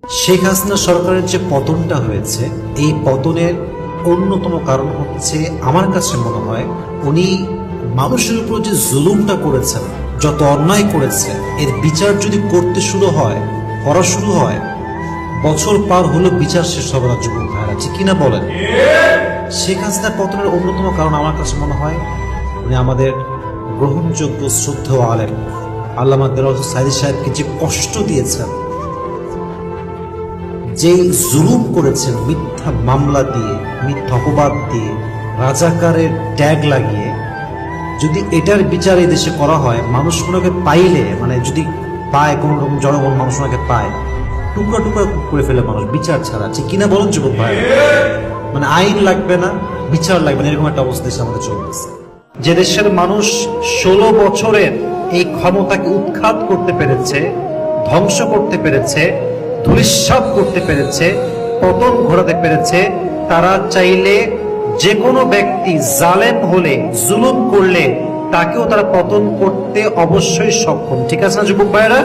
শেখ হাসিনা সরকারের যে পতনটা হয়েছে, এই পতনের অন্যতম কারণ হচ্ছে আমার কাছে মনে হয় উনি মানুষের উপর যে জুলুমটা করেছেন, যত অন্যায় করেছে, এর বিচার যদি করা শুরু হয়, বছর পার হলো বিচার শেষ হবে না। যুবক ভাইরা ঠিক কিনা বলেন? শেখ হাসিনার পতনের অন্যতম কারণ আমার কাছে মনে হয় উনি আমাদের গ্রহণযোগ্য শ্রদ্ধেয় আলেম আল্লামা দেলোয়ার সাঈদী সাহেবকে যে কষ্ট দিয়েছেন, যে জুলুম করেছেন, মিথ্যা মামলা দিয়ে, মিথ্যা অপবাদ দিয়ে, রাজাকারের ট্যাগ লাগিয়ে, যদি এটার বিচার এই দেশে করা হয়, মানুষ ওনাকে পাইলে, মানে যদি পায়, কোন রকম জনগণ মানুষ ওনাকে পায়, টুকরা টুকরা করে ফেলে মানুষ বিচার ছাড়া। ঠিক কিনা বলেন যুবক ভাই? মানে আইন লাগবে না, বিচার লাগবে না, এরকম একটা অবস্থা দেশে আমাদের চলতেছে। যে দেশের মানুষ 16 বছরের এই ক্ষমতাকে উৎখাত করতে পেরেছে, ধ্বংস করতে পেরেছে, ধূলিসাৎ করতে পেরেছে, পতন ঘটাতে পেরেছে, তারা চাইলে যে কোনো ব্যক্তি জালেম হলে, জুলুম করলে, তাকেও তারা পতন করতে অবশ্যই সক্ষম। ঠিক আছে না যুবক ভাইয়েরা?